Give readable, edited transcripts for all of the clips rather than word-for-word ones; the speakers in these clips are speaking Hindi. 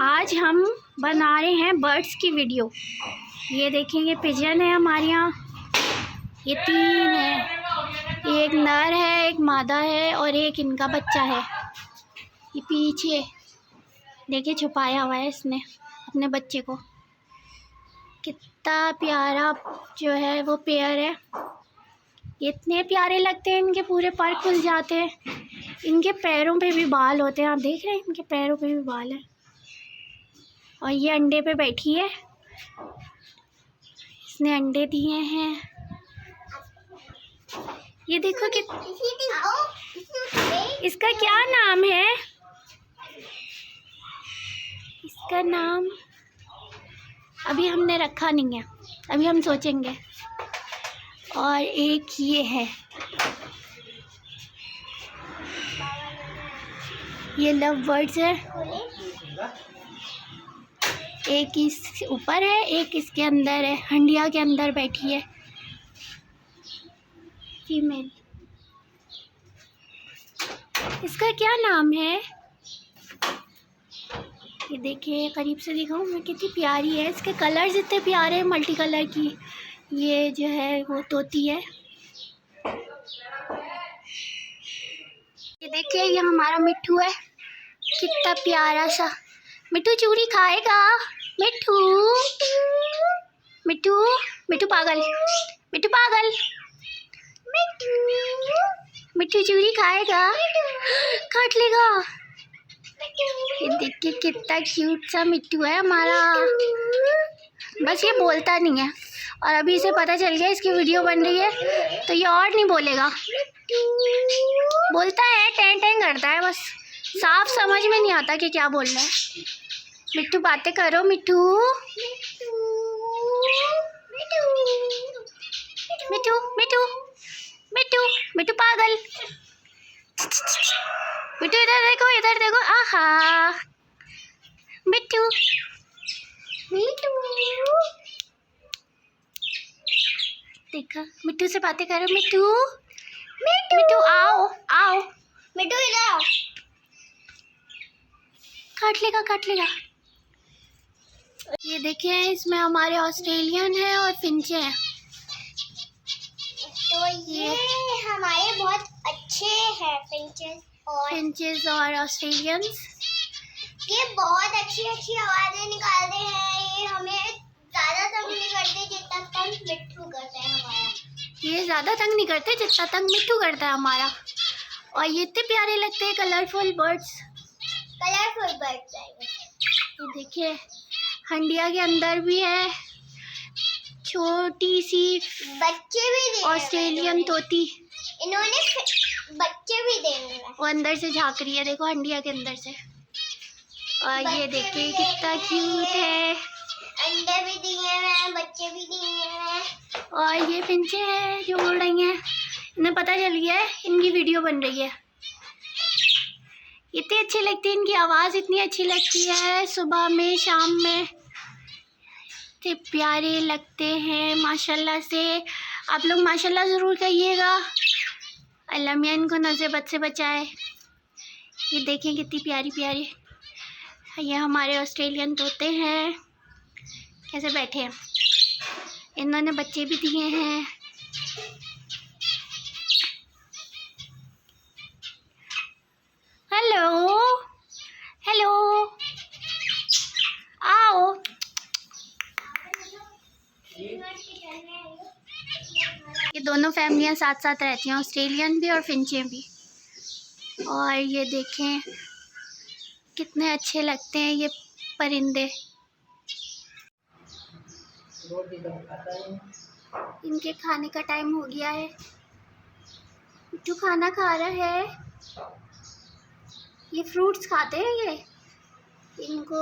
आज हम बना रहे हैं बर्ड्स की वीडियो। ये देखेंगे पिजन है हमारे यहाँ, ये 3 है, एक नर है, एक मादा है और एक इनका बच्चा है। ये पीछे देखिए छुपाया हुआ है इसने अपने बच्चे को। कितना प्यारा जो है वो पेयर है। इतने प्यारे लगते हैं, इनके पूरे पर खुल जाते हैं। इनके पैरों पे भी बाल होते हैं, आप देख रहे हैं इनके पैरों पे भी बाल है। और ये अंडे पे बैठी है, इसने अंडे दिए हैं। ये देखो कि इसका क्या नाम है, इसका नाम अभी हमने रखा नहीं है, अभी हम सोचेंगे। और एक ये है, ये लव बर्ड्स है। एक इस ऊपर है, एक इसके अंदर है, हंडिया के अंदर बैठी है फीमेल। इसका क्या नाम है, ये देखिए करीब से दिखाऊं मैं, कितनी प्यारी है। इसके कलर्स इतने प्यारे हैं, मल्टी कलर की। ये जो है वो तोती है। ये देखिए ये हमारा मिट्ठू है, कितना प्यारा सा। मिट्ठू चूड़ी खाएगा, मिट्ठू मिट्ठू मिट्ठू पागल, मिट्ठू पागल, मिट्ठू चूड़ी खाएगा, काट लेगा। ये देखिए कितना क्यूट सा मिट्टू है हमारा, बस ये बोलता नहीं है। और अभी इसे पता चल गया इसकी वीडियो बन रही है तो ये और नहीं बोलेगा। बोलता है, टें टें करता है, बस साफ समझ में नहीं आता कि क्या बोल रहा है। मिट्टू बातें करो, मिट्टू मिट्टू मिट्टू मिट्टू मिट्टू पागल। मिट्टू इधर देखो, इधर देखो, आहा मिट्टू मिट्टू। देखा, मिट्टू से बातें करो, मिट्टू मिट्टू आओ आओ, मिट्टू इधर आओ, काट लेगा काट लेगा। ये देखिए इसमें हमारे ऑस्ट्रेलियन है और फिंचे हैं। तो ये हमारे बहुत अच्छे हैं फिंचेस और ऑस्ट्रेलियंस। ये बहुत अच्छी अच्छी आवाज़ें निकालते हैं। ये हमें ज़्यादा तंग नहीं करते जितना तंग मिट्ठू करता है हमारा। ये ज़्यादा तंग नहीं करते जितना तंग मिट्ठू करता है हमारा। और ये इतने प्यारे लगते हैं, कलरफुल बर्ड्स है। ये देखिए हंडिया के अंदर भी है छोटी सी बच्चे भी ऑस्ट्रेलियन तोती। इन्होंने बच्चे भी देंगे। वो अंदर से झांक रही है, देखो हंडिया के अंदर से। और ये देखिए कितना क्यूट है, अंडे भी दिए हैं, बच्चे भी दिए हैं। और ये फिंचे हैं जो उड़ रही हैं। इन्हें पता चल गया है इनकी वीडियो बन रही है। इतने अच्छे लगते हैं, इनकी आवाज़ इतनी अच्छी लगती है, सुबह में शाम में इतने प्यारे लगते हैं माशाल्लाह से। आप लोग माशाल्लाह ज़रूर कहिएगा, अल्लाह मियां इनको नज़र बद से बचाए। ये देखें कितनी प्यारी प्यारी, ये हमारे ऑस्ट्रेलियन तोते हैं, कैसे बैठे हैं। इन्होंने बच्चे भी दिए हैं। हेलो हेलो आओ। ये दोनों फैमिलियां साथ साथ रहती हैं, ऑस्ट्रेलियन भी और फिंचे भी। और ये देखें कितने अच्छे लगते हैं ये परिंदे। इनके खाने का टाइम हो गया है, मिट्टू खाना खा रहा है। ये फ्रूट्स खाते हैं, ये इनको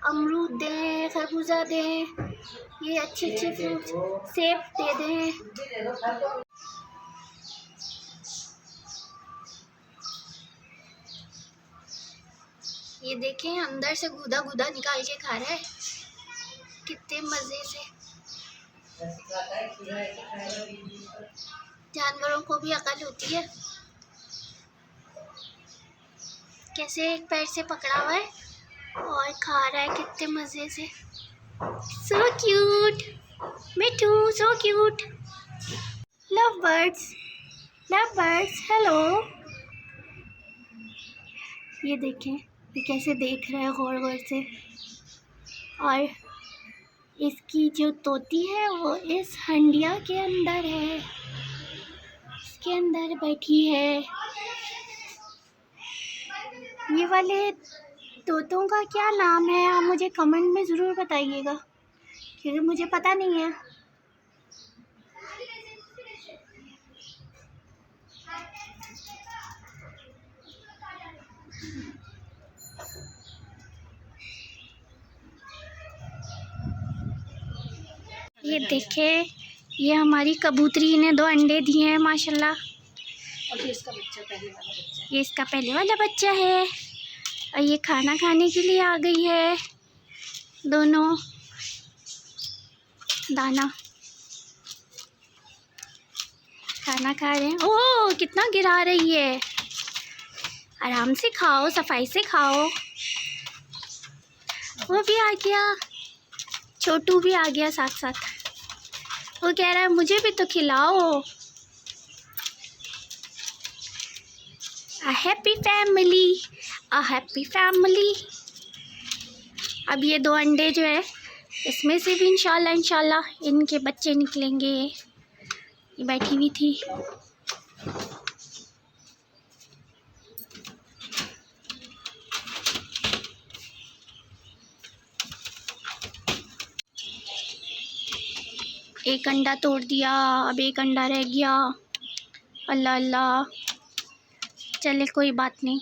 अमरूद दें, खरबूजा दें, ये अच्छे अच्छे फ्रूट्स, सेब दे दें। ये देखें अंदर से गुदा गुदा निकाल के खा रहा है, कितने मज़े से। जानवरों को भी अकल होती है। कैसे एक पैर से पकड़ा हुआ है और खा रहा है कितने मज़े से। So cute Mithu, so cute. Love birds, hello. ये देखें, ये कैसे देख रहा है गौर गौर से। और इसकी जो तोती है वो इस हंडिया के अंदर है, इसके अंदर बैठी है। ये वाले तोतों का क्या नाम है आप मुझे कमेंट में ज़रूर बताइएगा, क्योंकि मुझे पता नहीं है। ये देखे, ये हमारी कबूतरी ने 2 अंडे दिए हैं माशाल्लाह। और ये इसका बच्चा, पहले वाला बच्चा। ये इसका पहले वाला बच्चा है। और ये खाना खाने के लिए आ गई है। दोनों दाना खाना खा रहे हैं। ओह कितना गिरा रही है। आराम से खाओ, सफाई से खाओ। वो भी आ गया, छोटू भी आ गया साथ साथ। वो कह रहा है मुझे भी तो खिलाओ। A happy family, a happy family। अब ये 2 अंडे जो है, इसमें से भी इंशाल्लाह इनके बच्चे निकलेंगे। ये बैठी हुई थी। एक अंडा तोड़ दिया, अब एक अंडा रह गया। अल्लाह अल्लाह, चले कोई बात नहीं।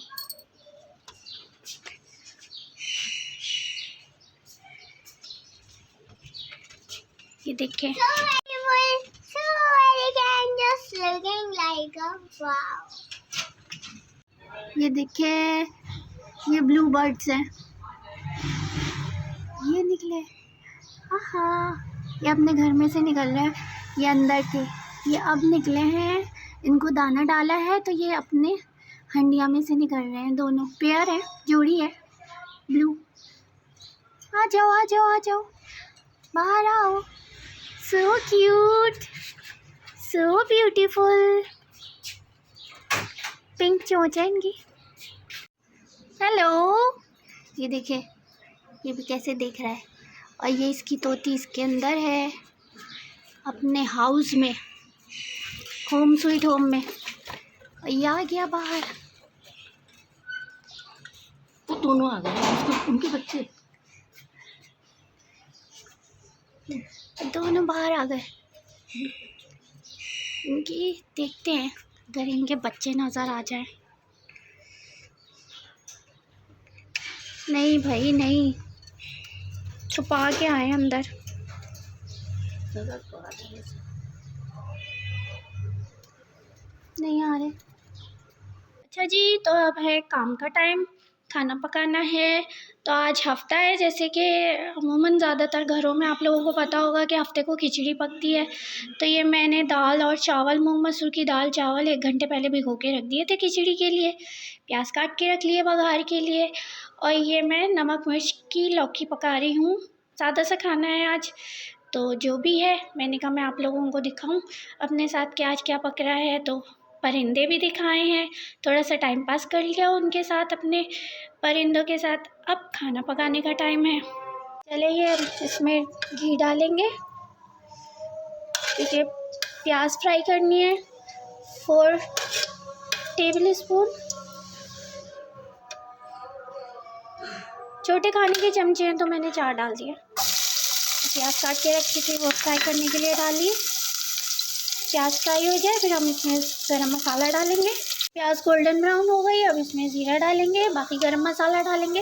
ये देखें, ये देखें, ये ब्लू बर्ड्स हैं। ये निकले, आहा, ये अपने घर में से निकल रहे हैं। ये अंदर थे, ये अब निकले हैं। इनको दाना डाला है तो ये अपने हंडिया में से निकल रहे हैं। दोनों पेयर है, जोड़ी है ब्लू। आ जाओ आ जाओ आ जाओ, बाहर आओ। So cute, so beautiful. Pink चोंच है इनकी। हेलो, ये देखे, ये भी कैसे देख रहा है। और ये इसकी तोती इसके अंदर है, अपने हाउस में, होम स्वीट होम में। और ये आ गया बाहर। वो दोनों आ गए, उनके बच्चे दोनों बाहर आ गए। इनकी देखते हैं अगर इनके बच्चे नज़र आ जाए। नहीं भाई नहीं, छुपा के आए अंदर। नहीं आ रहे। अच्छा जी, तो अब है काम का टाइम, खाना पकाना है। तो आज हफ्ता है, जैसे कि अमूमन ज़्यादातर घरों में आप लोगों को पता होगा कि हफ्ते को खिचड़ी पकती है। तो ये मैंने दाल और चावल, मूंग मसूर की दाल चावल 1 घंटे पहले भिगो के रख दिए थे खिचड़ी के लिए। प्याज काट के रख लिए बघार के लिए। और ये मैं नमक मिर्च की लौकी पका रही हूँ। सादा सा खाना है आज। तो जो भी है, मैंने कहा मैं आप लोगों को दिखाऊँ अपने साथ कि आज क्या पक रहा है। तो परिंदे भी दिखाए हैं, थोड़ा सा टाइम पास कर लिया उनके साथ, अपने परिंदों के साथ। अब खाना पकाने का टाइम है। चलिए इसमें घी डालेंगे, क्योंकि प्याज फ्राई करनी है। 4 टेबल स्पून। छोटे खाने के चमचे हैं तो मैंने 4 डाल दिए। प्याज काट के रखी थी, वो फ्राई करने के लिए डालिए। प्याज फ्राई हो जाए फिर हम इसमें गरम मसाला डालेंगे। प्याज गोल्डन ब्राउन हो गई, अब इसमें ज़ीरा डालेंगे, बाकी गरम मसाला डालेंगे।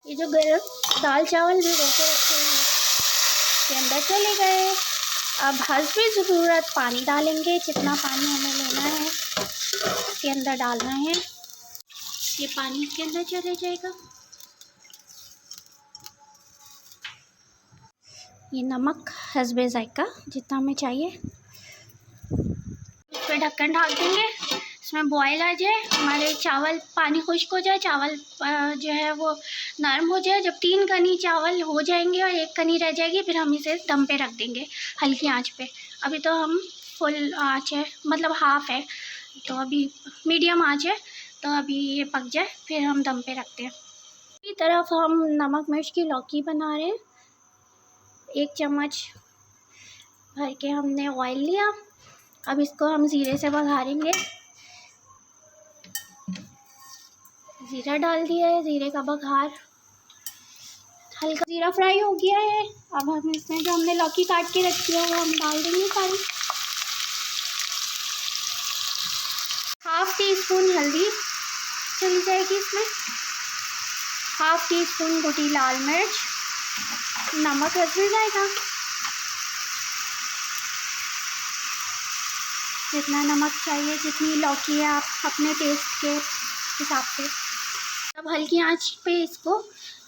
ये जो गरम दाल चावल भी रोके रखे हैं इसके अंदर चले गए। अब हस्बे ज़रूरत पानी डालेंगे, जितना पानी हमें लेना है इसके अंदर डालना है। ये पानी इसके अंदर चले जाएगा। ये नमक हस्बे जायका जितना हमें चाहिए। इस पर ढक्कन ढक देंगे इसमें बॉयल आ जाए, हमारे चावल पानी खुश्क हो जाए, चावल जो है वो नरम हो जाए। जब 3 कनी चावल हो जाएंगे और 1 कनी रह जाएगी, फिर हम इसे दम पे रख देंगे हल्की आंच पे। अभी तो हम फुल आंच है, मतलब हाफ़ है, तो अभी मीडियम आंच है, तो अभी ये पक जाए फिर हम दम पे रखते हैं। दूसरी तरफ हम नमक मिर्च की लौकी बना रहे हैं। 1 चम्मच भर के हमने ऑयल लिया। अब इसको हम ज़ीरे से बघारेंगे। ज़ीरा डाल दिया है, ज़ीरे का बघार हल्का ज़ीरा फ्राई हो गया है। अब हम इसमें जो हमने लौकी काट के रखी है वो हम डाल देंगे सारी। 1/2 टीस्पून हल्दी चली जाएगी इसमें, 1/2 टीस्पून कुटी लाल मिर्च, नमक रच जाएगा, जितना नमक चाहिए, जितनी लौकी है आप अपने टेस्ट के हिसाब से। अब हल्की आंच पे इसको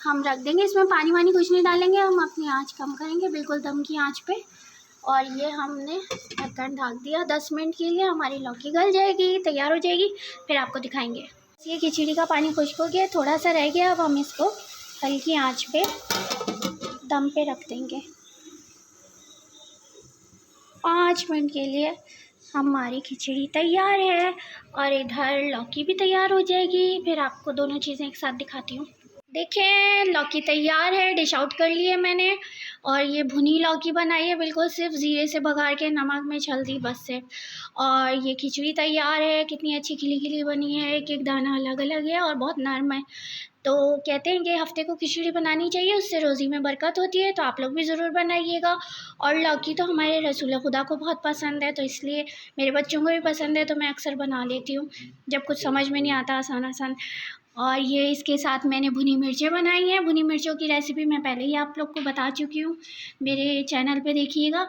हम रख देंगे। इसमें पानी वानी कुछ नहीं डालेंगे, हम अपनी आंच कम करेंगे, बिल्कुल दम की आंच पे। और ये हमने ढक्कन ढक दिया। 10 मिनट के लिए हमारी लौकी गल जाएगी, तैयार हो जाएगी, फिर आपको दिखाएंगे। ये खिचड़ी का पानी खुश्क हो गया, थोड़ा सा रह गया। अब हम इसको हल्की आंच पे दम पे रख देंगे। 5 मिनट के लिए हमारी खिचड़ी तैयार है और इधर लौकी भी तैयार हो जाएगी। फिर आपको दोनों चीज़ें एक साथ दिखाती हूँ। देखें, लौकी तैयार है, डिश आउट कर ली है मैंने। और ये भुनी लौकी बनाई है, बिल्कुल सिर्फ ज़ीरे से बघार के, नमक मिर्च हल्दी बस से। और ये खिचड़ी तैयार है, कितनी अच्छी खिली खिली बनी है, एक एक दाना अलग अलग है और बहुत नरम है। तो कहते हैं कि हफ्ते को खिचड़ी बनानी चाहिए, उससे रोज़ी में बरकत होती है। तो आप लोग भी ज़रूर बनाइएगा। और लौकी तो हमारे रसूल खुदा को बहुत पसंद है, तो इसलिए मेरे बच्चों को भी पसंद है, तो मैं अक्सर बना लेती हूँ जब कुछ समझ में नहीं आता आसान। और ये इसके साथ मैंने भुनी मिर्चें बनाई हैं। भुनी मिर्चों की रेसिपी मैं पहले ही आप लोग को बता चुकी हूँ, मेरे चैनल पे देखिएगा।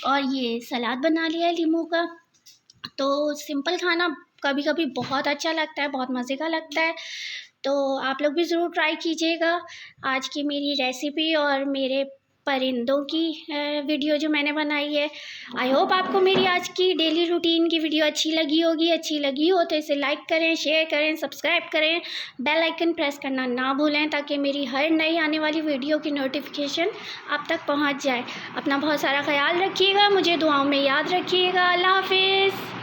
और ये सलाद बना लिया है नींबू का। तो सिंपल खाना कभी कभी बहुत अच्छा लगता है, बहुत मज़े का लगता है। तो आप लोग भी ज़रूर ट्राई कीजिएगा। आज की मेरी रेसिपी और मेरे परिंदों की वीडियो जो मैंने बनाई है, आई होप आपको मेरी आज की डेली रूटीन की वीडियो अच्छी लगी होगी। अच्छी लगी हो तो इसे लाइक करें, शेयर करें, सब्सक्राइब करें, बेल आइकन प्रेस करना ना भूलें, ताकि मेरी हर नई आने वाली वीडियो की नोटिफिकेशन आप तक पहुंच जाए। अपना बहुत सारा ख्याल रखिएगा, मुझे दुआओं में याद रखिएगा। अल्लाह हाफिज़।